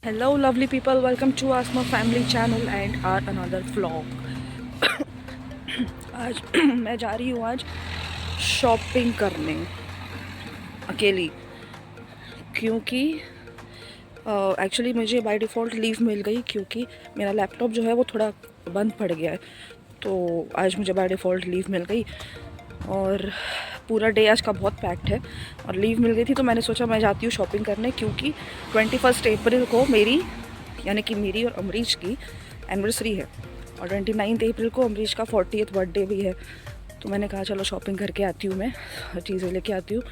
Hello lovely people, welcome to Asma family channel and our another vlog. आज मैं जा रही हूँ आज शॉपिंग करने अकेली, क्योंकि एक्चुअली मुझे बाय डिफ़ॉल्ट लीव मिल गई क्योंकि मेरा लैपटॉप जो है वो थोड़ा बंद पड़ गया है। तो आज मुझे बाय डिफ़ॉल्ट लीव मिल गई और पूरा डे आज का बहुत पैक्ड है और लीव मिल गई थी। तो मैंने सोचा मैं जाती हूँ शॉपिंग करने, क्योंकि 21 अप्रैल को मेरी यानी कि मेरी और अमरीश की एनिवर्सरी है और 29 अप्रैल को अमरीश का 40th बर्थडे भी है। तो मैंने कहा चलो शॉपिंग करके आती हूँ, मैं चीज़ें लेके आती हूँ।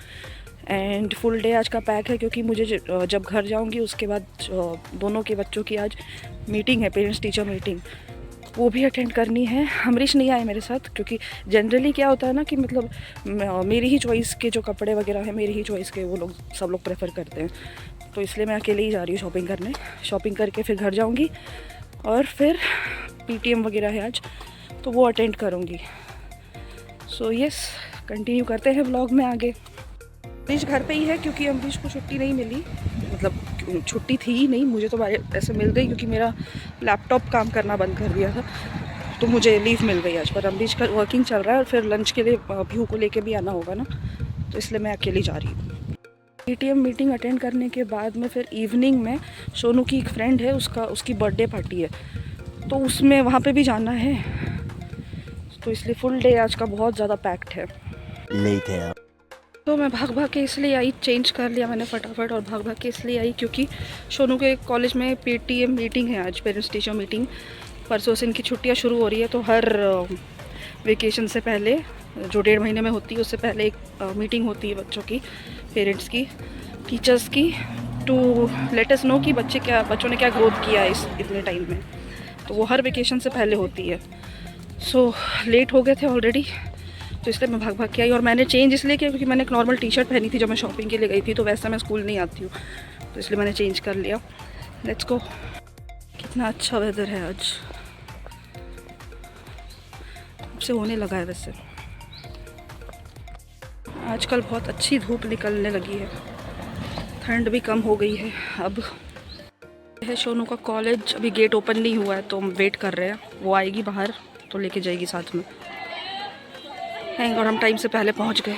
एंड फुल डे आज का पैक है क्योंकि मुझे जब घर जाऊँगी उसके बाद दोनों के बच्चों की आज मीटिंग है, पेरेंट्स टीचर मीटिंग, वो भी अटेंड करनी है। अमरीश नहीं आए मेरे साथ क्योंकि जनरली क्या होता है ना कि मतलब मेरी ही चॉइस के जो कपड़े वगैरह हैं, मेरी ही चॉइस के वो लोग सब लोग प्रेफर करते हैं। तो इसलिए मैं अकेले ही जा रही हूँ शॉपिंग करने। शॉपिंग करके फिर घर जाऊँगी और फिर पीटीएम वगैरह है आज तो वो अटेंड करूँगी। सो यस, कंटिन्यू करते हैं व्लॉग में आगे। अमरीश घर पे ही है क्योंकि अमरीश को छुट्टी नहीं मिली, मतलब छुट्टी थी ही नहीं, मुझे तो ऐसे मिल गई क्योंकि मेरा लैपटॉप काम करना बंद कर दिया था तो मुझे लीव मिल गई आज। पर अमरीश का वर्किंग चल रहा है और फिर लंच के लिए व्यू को लेके भी आना होगा ना, तो इसलिए मैं अकेली जा रही हूँ। पीटीएम मीटिंग अटेंड करने के बाद में फिर इवनिंग में सोनू की एक फ्रेंड है, उसकी बर्थडे पार्टी है तो उसमें वहाँ पे भी जाना है। तो इसलिए फुल डे आज का बहुत ज़्यादा पैक्ड है। लेट है। तो मैं भाग भाग के इसलिए आई, चेंज कर लिया मैंने फटाफट और भाग भाग के इसलिए आई क्योंकि सोनू के कॉलेज में पीटीएम मीटिंग है आज, पेरेंट्स टीचर मीटिंग। परसों से इनकी छुट्टियां शुरू हो रही है तो हर वेकेशन से पहले जो 1.5 महीने में होती है उससे पहले एक मीटिंग होती है बच्चों की, पेरेंट्स की, टीचर्स की, टू लेट अस नो कि बच्चों ने क्या ग्रोथ किया है इतने टाइम में। तो वो हर वेकेशन से पहले होती है। सो लेट हो गए थे ऑलरेडी तो इसलिए मैं भाग भाग के आई। और मैंने चेंज इसलिए किया क्योंकि मैंने एक नॉर्मल टी शर्ट पहनी थी जब मैं शॉपिंग के लिए गई थी, तो वैसा मैं स्कूल नहीं आती हूँ तो इसलिए मैंने चेंज कर लिया। Let's go. कितना अच्छा वेदर है आज, अब से होने लगा है वैसे। आजकल बहुत अच्छी धूप निकलने लगी है, ठंड भी कम हो गई है। अब है सोनू का कॉलेज, अभी गेट ओपन नहीं हुआ है तो हम वेट कर रहे हैं, वो आएगी बाहर तो लेके जाएगी साथ में। और हम टाइम से पहले पहुंच गए।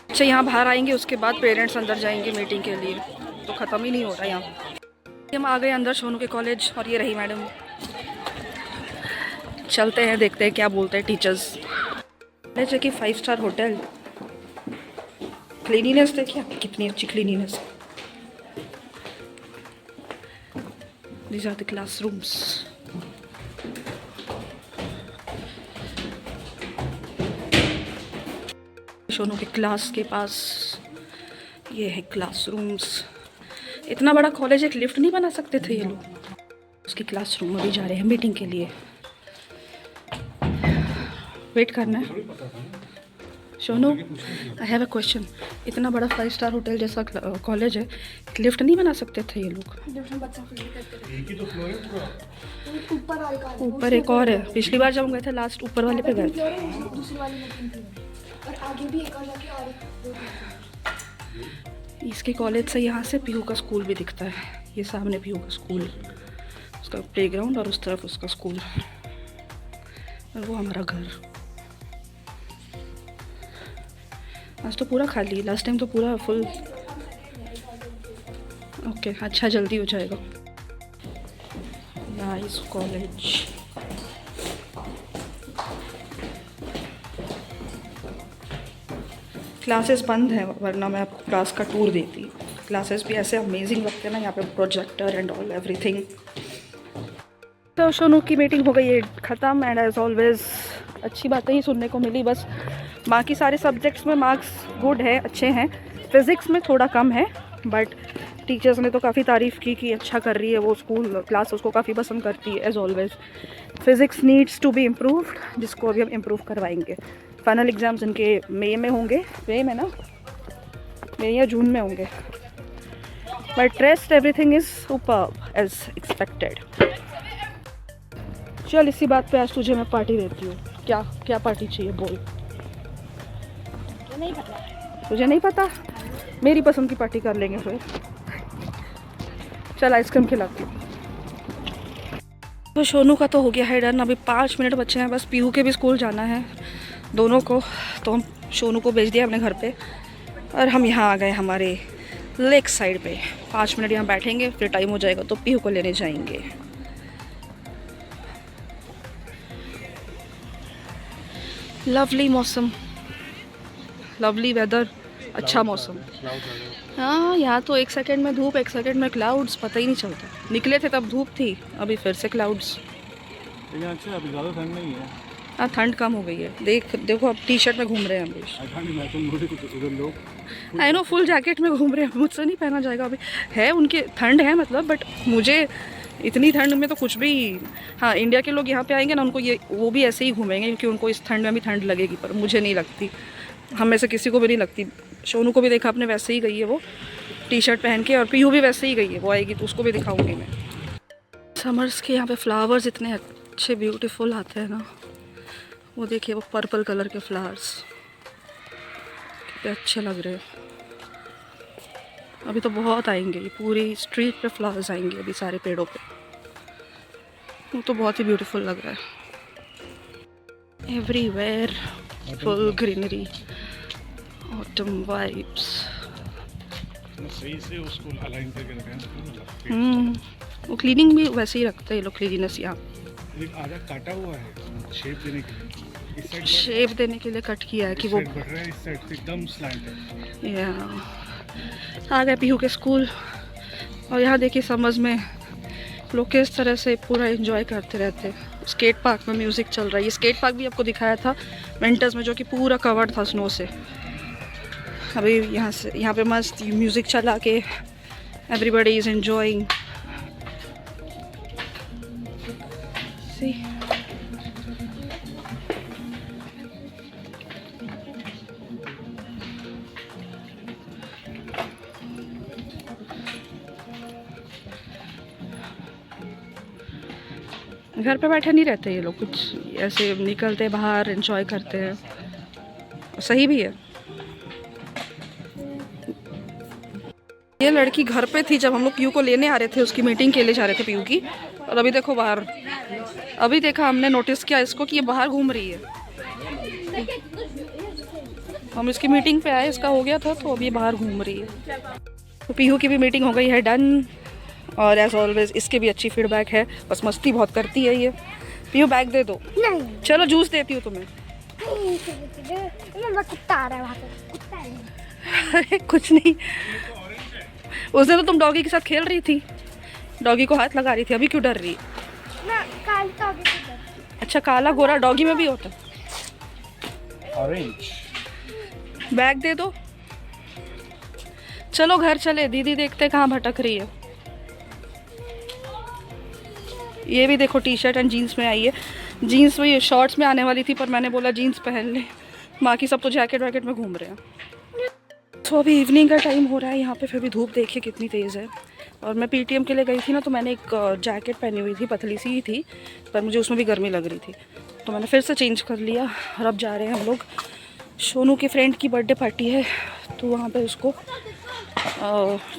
अच्छा, यहाँ बाहर आएंगे उसके बाद पेरेंट्स अंदर जाएंगे मीटिंग के लिए, तो ख़त्म ही नहीं हो रहा यहाँ। हम आ गए अंदर सोनू के कॉलेज और ये रही मैडम। चलते हैं, देखते हैं क्या बोलते हैं टीचर्स। कॉलेज है कि 5 स्टार होटल। क्लीनिनेस देखिए कितनी अच्छी cleanliness. These are the classrooms. Sonu के क्लास के पास ये है क्लासरूम्स। इतना बड़ा कॉलेज, एक लिफ्ट नहीं बना सकते थे ये लोग। उसकी क्लासरूम अभी जा रहे हैं मीटिंग के लिए, वेट करना है। Sonu, I have a question. इतना बड़ा 5 स्टार होटल जैसा कॉलेज है, एक लिफ्ट नहीं बना सकते थे ये लोग? ऊपर एक और है, पिछली बार जब हम गए थे लास्ट ऊपर वाले पे गए थे। और आगे भी एक और जाके और इसके कॉलेज से यहाँ से पीहू का स्कूल भी दिखता है। ये सामने पीहू का स्कूल, उसका प्लेग्राउंड और उस तरफ उसका स्कूल और वो हमारा घर। आज तो पूरा खाली, लास्ट टाइम तो पूरा फुल। ओके, अच्छा जल्दी हो जाएगा। Nice college. क्लासेस बंद हैं वरना मैं आपको क्लास का टूर देती। क्लासेस भी ऐसे अमेजिंग लगते हैं ना, यहाँ पे प्रोजेक्टर एंड ऑल एवरीथिंग। तो सोनू की मीटिंग हो गई है ख़त्म एंड एज ऑलवेज अच्छी बातें ही सुनने को मिली। बस बाकी सारे सब्जेक्ट्स में मार्क्स गुड है, अच्छे हैं। फिज़िक्स में थोड़ा कम है बट टीचर्स ने तो काफ़ी तारीफ़ की कि अच्छा कर रही है वो, स्कूल क्लास उसको काफ़ी पसंद करती है as always. Physics needs to be improved, जिसको अभी हम इम्प्रूव करवाएंगे। फाइनल एग्ज़ाम्स इनके मई में होंगे, मई में ना, मई या जून में होंगे। But rest everything is superb as expected. चल इसी बात पे आज तुझे मैं पार्टी देती हूँ। क्या क्या पार्टी चाहिए बोल? नहीं पता। तुझे नहीं पता? मेरी पसंद की पार्टी कर लेंगे फिर। चल आइसक्रीम खिलाती हूँ। तो सोनू का तो हो गया है डन, अभी 5 मिनट बचे हैं बस। पीहू के भी स्कूल जाना है दोनों को, तो हम सोनू को भेज दिया अपने घर पे और हम यहाँ आ गए हमारे लेक साइड पे। 5 मिनट यहाँ बैठेंगे, फिर टाइम हो जाएगा तो पीहू को लेने जाएंगे। लवली मौसम, लवली वेदर, अच्छा मौसम। हाँ यहाँ तो 1 सेकंड में धूप, 1 सेकंड में क्लाउड्स, पता ही नहीं चलता। निकले थे तब धूप थी, अभी फिर से क्लाउड्स। अच्छा अभी ज़्यादा ठंड नहीं है। हाँ ठंड कम हो गई है। देखो अब टी शर्ट में घूम रहे हैं Amrish. I know full jacket में घूम रहे हैं, मुझसे नहीं पहना जाएगा अभी। है उनके ठंड है मतलब, बट मुझे इतनी ठंड में तो कुछ भी। हाँ इंडिया के लोग यहाँ पे आएंगे ना, उनको ये वो भी ऐसे ही घूमेंगे क्योंकि उनको इस ठंड में भी ठंड लगेगी, पर मुझे नहीं लगती। हम में से किसी को भी नहीं लगती। सोनू को भी देखा आपने, वैसे ही गई है वो टी शर्ट पहन के, और पीयू भी वैसे ही गई है। वो आएगी तो उसको भी दिखाऊंगी मैं। समर्स के यहाँ पे फ्लावर्स इतने अच्छे ब्यूटीफुल आते हैं ना, वो देखिए वो पर्पल कलर के फ्लावर्स कितने अच्छे लग रहे हैं। अभी तो बहुत आएंगे, ये पूरी स्ट्रीट पे फ्लावर्स आएंगे अभी सारे पेड़ों पे। वो तो बहुत ही ब्यूटीफुल लग रहा है। Everywhere full greenery, autumn vibes. सही से उसको अलाइन करके रखा है। वो क्लीनिंग भी वैसे ही रखते हैं लोग, क्लीनिनेस यहाँ। एक आधा काटा हुआ है शेप देने के लिए, इस साइड शेप देने के लिए कट किया है कि वो बढ़ रहा है, इस साइड से एकदम स्लैंट है। या आ गए पीहू के स्कूल। और यहाँ देखिए समझ में लोग किस तरह से पूरा एंजॉय करते रहते हैं। स्केट पार्क में म्यूज़िक चल रहा है। ये स्केट पार्क भी आपको दिखाया था विंटर्स में, जो कि पूरा कवर्ड था स्नो से। अभी यहाँ पे मस्त म्यूज़िक चला के एवरीबॉडी इज़ एंजॉयिंग। सी घर पे बैठे नहीं रहते ये लोग, कुछ ऐसे निकलते बाहर एंजॉय करते हैं। सही भी है। ये लड़की घर पे थी जब हम लोग पीयू को लेने आ रहे थे, उसकी मीटिंग के लिए जा रहे थे पीयू की, और अभी देखो बाहर। अभी देखा हमने, नोटिस किया इसको कि ये बाहर घूम रही है। हम इसकी मीटिंग पे आए, इसका हो गया था तो अभी ये बाहर घूम रही है। तो पीयू की भी मीटिंग हो गई है डन, और एज ऑलवेज इसके भी अच्छी फीडबैक है, बस मस्ती बहुत करती है ये। पीयू बैग दे दो। नहीं चलो जूस देती हूँ तुम्हें। कुत्ता आ रहा है वहाँ पे, कुत्ता है। अरे कुछ नहीं, उस दिन तो तुम डॉगी के साथ खेल रही थी, डॉगी को हाथ लगा रही थी, अभी क्यों डर रही है? ना काल तो आगे से अच्छा काला गोरा डॉगी में भी होता है। ऑरेंज बैग दे दो। चलो घर चले, दीदी देखते कहाँ भटक रही है। ये भी देखो टी शर्ट एंड जीन्स में आई है। जीन्स में शॉर्ट्स में आने वाली थी, पर मैंने बोला जीन्स पहन ले, बाकी सब तो जैकेट वैकेट में घूम रहे हैं। तो अभी इवनिंग का टाइम हो रहा है यहाँ पे, फिर भी धूप देखिए कितनी तेज़ है। और मैं पीटीएम के लिए गई थी ना, तो मैंने एक जैकेट पहनी हुई थी, पतली सी ही थी, पर मुझे उसमें भी गर्मी लग रही थी, तो मैंने फिर से चेंज कर लिया। और अब जा रहे हैं हम लोग, सोनू के फ्रेंड की बर्थडे पार्टी है, तो वहाँ पे उसको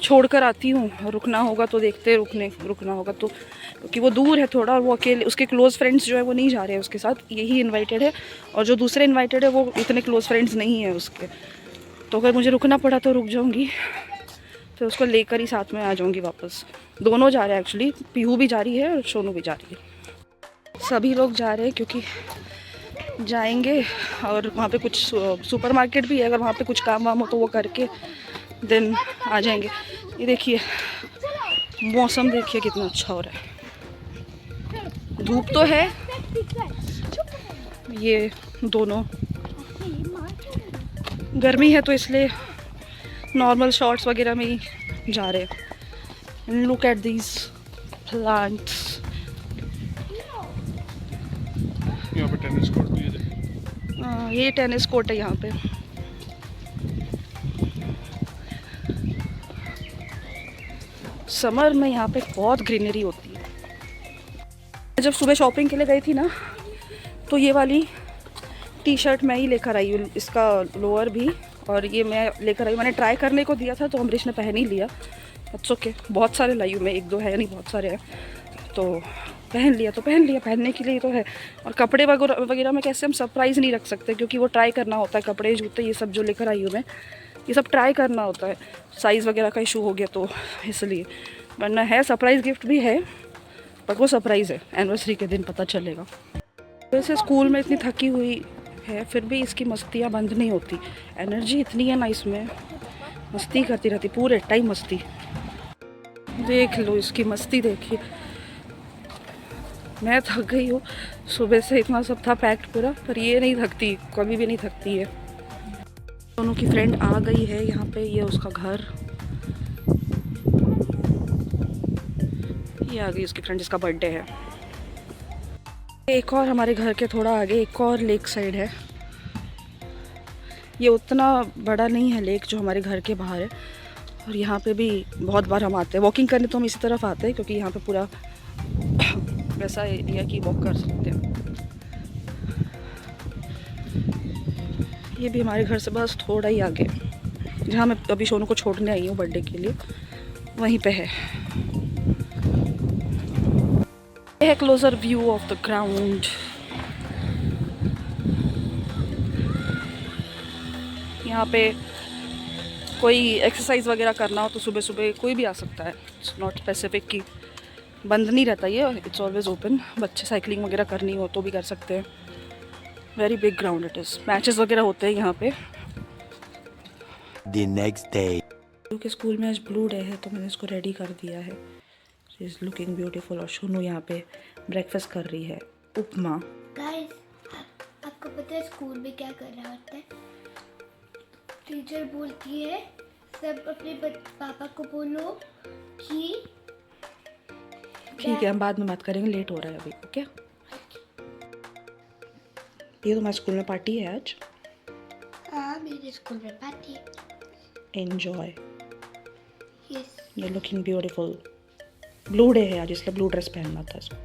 छोड़ कर आती हूँ। रुकना होगा तो देखते, रुकना होगा तो, क्योंकि वो दूर है थोड़ा, और वो अकेले, उसके क्लोज़ फ्रेंड्स जो है वो नहीं जा रहे हैं उसके साथ, यही इनवाइटेड है, और जो दूसरे इनवाइटेड है वो इतने क्लोज़ फ्रेंड्स नहीं हैं उसके। तो अगर मुझे रुकना पड़ा तो रुक जाऊँगी, फिर उसको लेकर ही साथ में आ जाऊँगी वापस। दोनों जा रहे हैं एक्चुअली, पीहू भी जा रही है और सोनू भी जा रही है। सभी लोग जा रहे हैं क्योंकि जाएंगे, और वहाँ पे कुछ सुपरमार्केट भी है, अगर वहाँ पे कुछ काम वाम हो तो वो करके देन आ जाएंगे। ये देखिए मौसम देखिए कितना अच्छा हो रहा है। धूप तो है, ये दोनों गर्मी है तो इसलिए नॉर्मल शॉर्ट्स वगैरह में ही जा रहे हैं। Look at these plants. यहाँ पे टेनिस कोर्ट भी है। ये टेनिस कोर्ट है यहाँ पे। समर में यहाँ पे बहुत ग्रीनरी होती है। जब सुबह शॉपिंग के लिए गई थी ना, तो ये वाली टी शर्ट मैं ही लेकर आई हूँ, इसका लोअर भी, और ये मैं लेकर आई। मैंने ट्राई करने को दिया था तो अमरीश ने पहन ही लिया, इट्स ओके, बहुत सारे लाई हूँ मैं, एक दो है नहीं, बहुत सारे हैं, तो पहन लिया तो पहन लिया, पहनने के लिए तो है। और कपड़े वगैरह वगैरह में कैसे हम सरप्राइज़ नहीं रख सकते, क्योंकि वो ट्राई करना होता है, कपड़े जूते ये सब जो लेकर आई हूँ मैं, ये सब ट्राई करना होता है, साइज़ वगैरह का इशू हो गया तो इसलिए, वरना है सरप्राइज़ गिफ्ट भी है, पर वो सरप्राइज़ है, एनिवर्सरी के दिन पता चलेगा। वैसे स्कूल में इतनी थकी हुई है, फिर भी इसकी मस्तियाँ बंद नहीं होती, एनर्जी इतनी है ना इसमें, मस्ती करती रहती, पूरे टाइम मस्ती। देख लो इसकी मस्ती, देखिए। मैं थक गई हूँ, सुबह से इतना सब था पैक्ड पूरा, पर ये नहीं थकती, कभी भी नहीं थकती है। दोनों की फ्रेंड आ गई है यहाँ पे, ये उसका घर, ये आ गई उसकी फ्रेंड जिसका बर्थडे है। एक और हमारे घर के थोड़ा आगे एक और लेक साइड है, ये उतना बड़ा नहीं है लेक जो हमारे घर के बाहर है, और यहाँ पे भी बहुत बार हम आते हैं वॉकिंग करने, तो हम इसी तरफ आते हैं क्योंकि यहाँ पे पूरा वैसा एरिया की वॉक कर सकते हैं। ये भी हमारे घर से बस थोड़ा ही आगे, जहाँ मैं अभी सोनू को छोड़ने आई हूँ बर्थडे के लिए, वहीं पे है। ये है closer view of the ground. यहाँ पे कोई एक्सरसाइज वगैरह करना हो तो सुबह सुबह कोई भी आ सकता है, इट्स नॉट स्पेसिफिक कि बंद नहीं रहता ये, इट्स ऑलवेज ओपन। बच्चे साइकिलिंग वगैरह करनी हो तो भी कर सकते हैं। Very big ground it is, matches वगैरह होते हैं यहाँ पे। The next day. क्योंकि स्कूल में आज ब्लू डे है तो मैंने इसको रेडी कर दिया है, शी इज़ लुकिंग ब्यूटीफुल। और सोनू यहाँ पे ब्रेकफास्ट कर रही है, उपमा। गाइस, आपको पता है स्कूल में क्या कर रहा होता है? टीचर बोलती है सब अपने पापा को बोलो कि ठीक है, हम बाद में बात करेंगे, लेट हो रहा है अभी, ओके। ये तो हमारे स्कूल में पार्टी है आज, हाँ मेरे स्कूल में पार्टी है। Enjoy, yes, you looking beautiful. Blue day है आज, इसलिए ब्लू ड्रेस पहनना था इसको।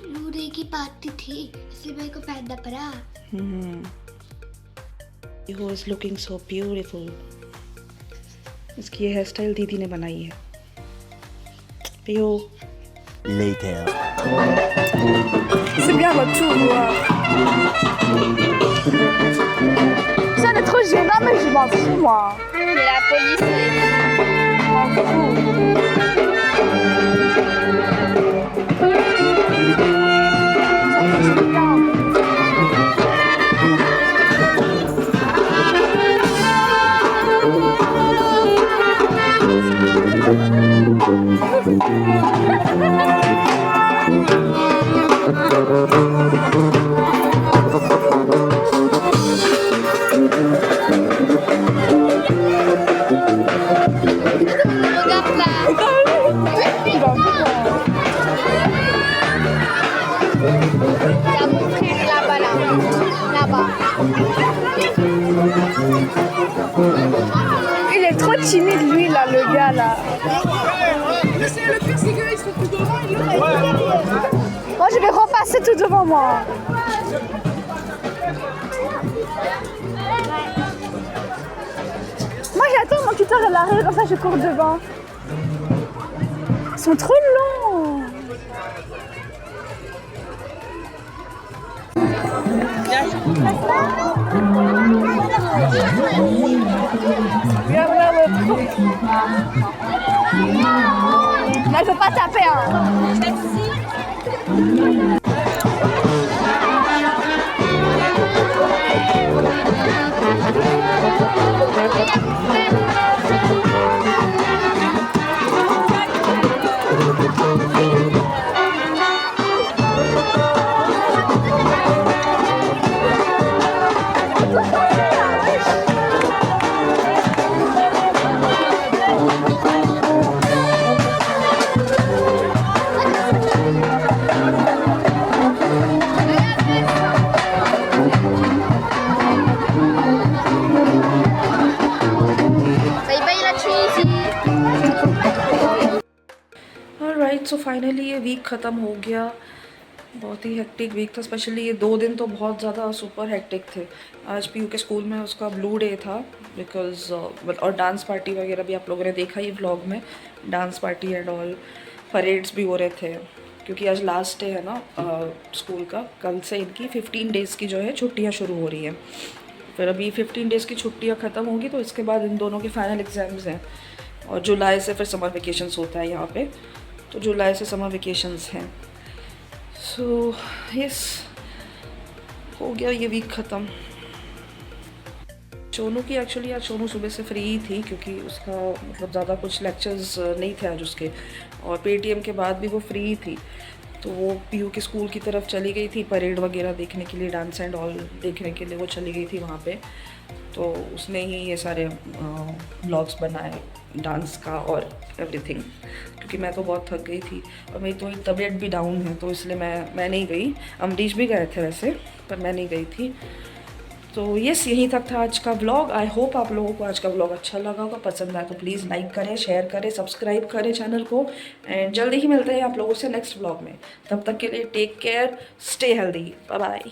लूडे की पार्टी थी इसलिए मेरे को पहनना पड़ा। Who is looking so beautiful। इसकी ये हेयर स्टाइल दीदी ने बनाई है। Pio। Later. C'est bien votre tour, moi। Ça est trop gênant, mais je m'en fous, moi। La police m'en Il est trop timide lui là, le gars là. Le pire c'est qu'ils sont tout devant, moi je vais repasser tout devant moi. Moi j'attends mon tuteur à l'arrêt, comme ça je cours devant. Ils sont trop longs. Regarde le trou. Là, elle peut pas taper, hein. So finally ये week ख़त्म हो गया बहुत ही hectic week था, specially ये 2 दिन तो बहुत ज़्यादा सुपर हेक्टिक थे। आज पीयू के स्कूल में उसका ब्लू डे था बिकॉज और डांस पार्टी वगैरह भी आप लोगों ने देखा ही व्लॉग में, dance party and all, parades भी हो रहे थे क्योंकि आज लास्ट डे है ना स्कूल का। कल से इनकी 15 डेज़ की जो है छुट्टियाँ शुरू हो रही हैं। फिर अभी 15 डेज़ की छुट्टियाँ ख़त्म होंगी तो इसके बाद इन दोनों के फाइनल एग्ज़ाम्स हैं और जुलाई से फिर समर वेकेशंस होता है यहाँ पे, तो जुलाई से समर वेकेशंस हैं। सो यस, हो गया ये वीक ख़त्म। सोनू की एक्चुअली आज सोनू सुबह से फ्री ही थी क्योंकि उसका मतलब ज़्यादा कुछ लेक्चर्स नहीं थे आज उसके, और पेटीएम के बाद भी वो फ्री ही थी। तो वो पीयू के स्कूल की तरफ चली गई थी परेड वगैरह देखने के लिए, डांस एंड ऑल देखने के लिए वो चली गई थी वहाँ पे। तो उसने ही ये सारे ब्लॉग्स बनाए डांस का और एवरीथिंग, क्योंकि मैं तो बहुत थक गई थी और मेरी तो तबीयत भी डाउन है, तो इसलिए मैं नहीं गई। अमरीश भी गए थे वैसे, पर मैं नहीं गई थी। तो यस, यहीं तक था आज का व्लॉग। आई होप आप लोगों को आज का व्लॉग अच्छा लगा होगा, पसंद आए तो प्लीज़ लाइक करें, शेयर करें, सब्सक्राइब करें चैनल को, एंड जल्दी ही मिलते हैं आप लोगों से नेक्स्ट व्लॉग में। तब तक के लिए take care, stay healthy, bye bye.